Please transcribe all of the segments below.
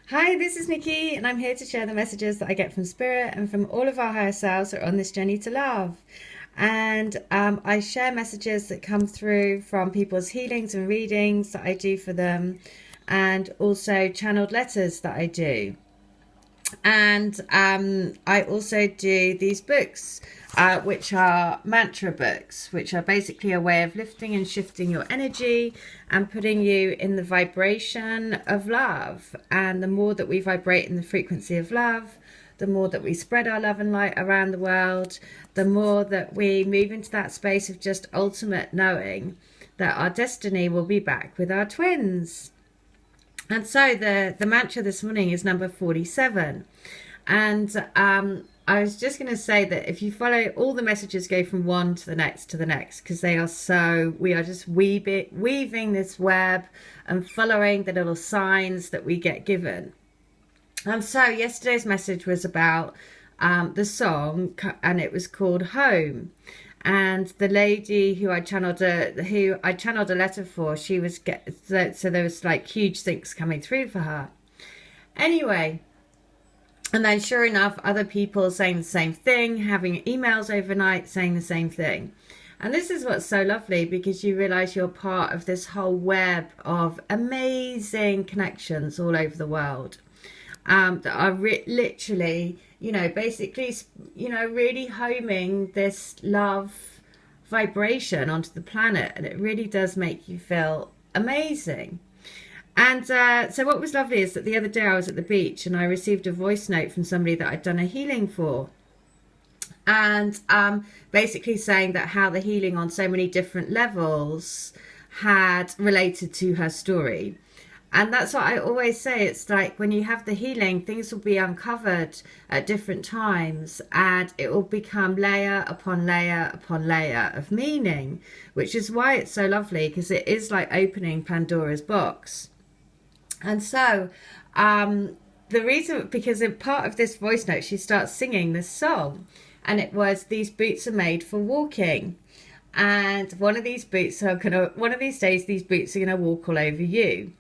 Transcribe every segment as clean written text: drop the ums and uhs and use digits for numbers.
Hi, this is Nikki, and I'm here to share the messages that I get from Spirit and from all of our higher selves that are on this journey to love. And I share messages that come through from people's healings and readings that I do for them, and also channeled letters that I do. And I also do these books, which are mantra books, which are basically a way of lifting and shifting your energy and putting you in the vibration of love. And the more that we vibrate in the frequency of love, the more that we spread our love and light around the world, the more that we move into that space of just ultimate knowing that our destiny will be back with our twins. And so the mantra this morning is number 47. And I was just going to say that if you follow, all the messages go from one to the next, because they are so, we are just weaving this web and following the little signs that we get given. And so yesterday's message was about the song, and it was called Home. And the lady who I channeled a letter for, she was so there was like huge things coming through for her. Anyway, and then sure enough, other people saying the same thing, having emails overnight saying the same thing. And this is what's so lovely, because you realize you're part of this whole web of amazing connections all over the world, that are literally, basically, really homing this love vibration onto the planet. And it really does make you feel amazing. And so what was lovely is that the other day I was at the beach and I received a voice note from somebody that I'd done a healing for. And basically saying that how the healing on so many different levels had related to her story. And that's what I always say. It's like when you have the healing, things will be uncovered at different times, and it will become layer upon layer upon layer of meaning, which is why it's so lovely, because it is like opening Pandora's box. And so the reason, because in part of this voice note, she starts singing this song, and it was, "These boots are made for walking. And one of these days, these boots are gonna walk all over you."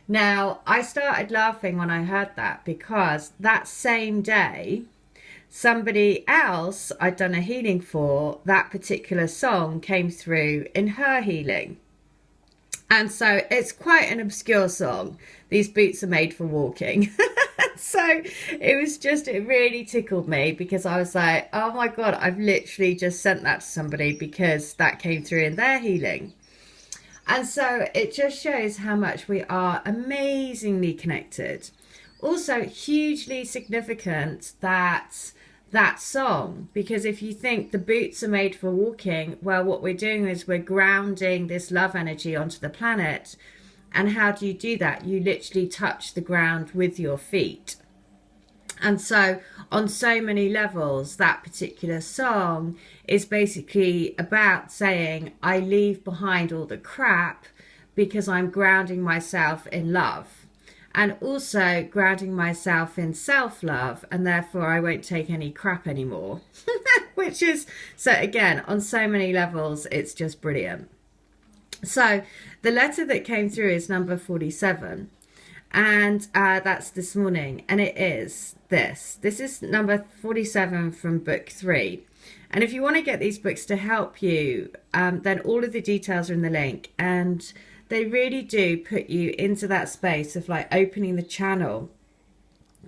Now, I started laughing when I heard that, because that same day, somebody else I'd done a healing for, that particular song came through in her healing. And so it's quite an obscure song. These boots are made for walking. So it really tickled me, because I was like, oh my God, I've literally just sent that to somebody because that came through in their healing. And so it just shows how much we are amazingly connected. Also hugely significant that song, because if you think the boots are made for walking, well, what we're doing is we're grounding this love energy onto the planet. And how do you do that? You literally touch the ground with your feet. And so on so many levels, that particular song is basically about saying, I leave behind all the crap because I'm grounding myself in love, and also grounding myself in self-love, and therefore I won't take any crap anymore. Which is, so again, on so many levels, it's just brilliant. So the letter that came through is number 47. And that's this morning, and it is this is number 47 from book 3. And if you want to get these books to help you, then all of the details are in the link, and they really do put you into that space of like opening the channel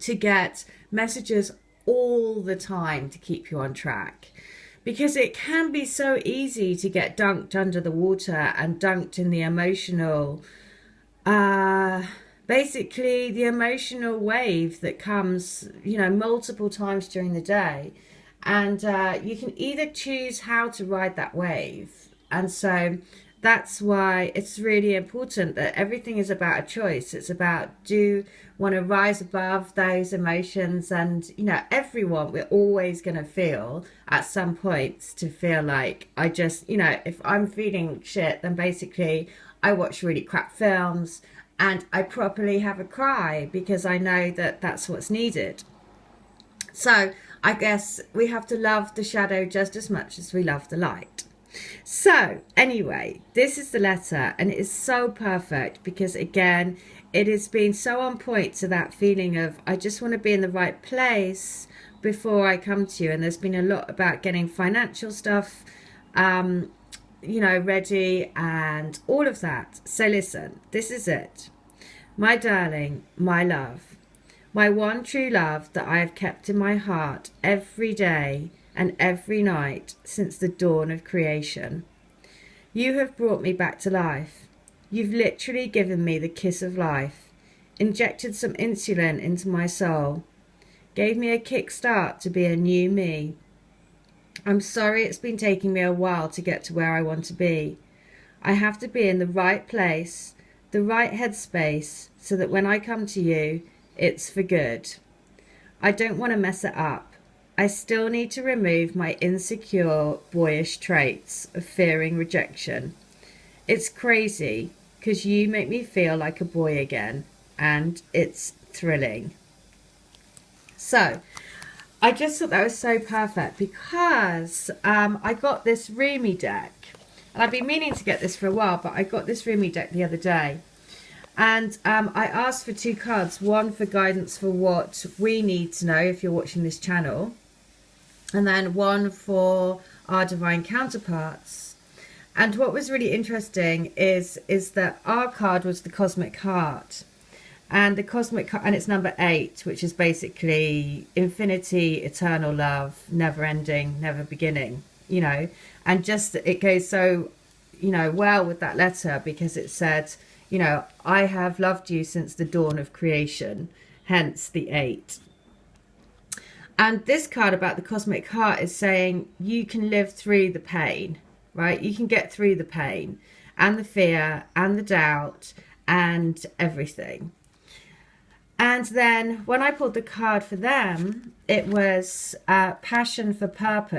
to get messages all the time to keep you on track. Because it can be so easy to get dunked under the water and dunked in the emotional basically the emotional wave that comes, multiple times during the day. And you can either choose how to ride that wave. And so that's why it's really important that everything is about a choice. It's about, do you want to rise above those emotions? And, everyone, we're always going to feel at some points to feel like if I'm feeling shit, then basically I watch really crap films and I properly have a cry, because I know that that's what's needed. So I guess we have to love the shadow just as much as we love the light. So anyway, this is the letter, and it is so perfect because, again, it has been so on point to that feeling of, I just want to be in the right place before I come to you. And there's been a lot about getting financial stuff, ready and all of that. So listen, this is it. My darling, my love, my one true love that I have kept in my heart every day and every night since the dawn of creation. You have brought me back to life. You've literally given me the kiss of life, injected some insulin into my soul, gave me a kickstart to be a new me. I'm sorry it's been taking me a while to get to where I want to be. I have to be in the right place, the right headspace, so that when I come to you, it's for good. I don't want to mess it up. I still need to remove my insecure, boyish traits of fearing rejection. It's crazy because you make me feel like a boy again, and it's thrilling. So I just thought that was so perfect because I got this Rumi deck, and I've been meaning to get this for a while, but I got this Rumi deck the other day, and I asked for 2 cards, one for guidance for what we need to know if you're watching this channel, and then one for our divine counterparts. And what was really interesting is that our card was the Cosmic Heart. And the Cosmic Heart, and it's number 8, which is basically infinity, eternal love, never ending, never beginning, and just it goes so, well with that letter, because it said, I have loved you since the dawn of creation, hence the 8. And this card about the Cosmic Heart is saying you can live through the pain, right? You can get through the pain and the fear and the doubt and everything. And then when I pulled the card for them, it was passion for purpose.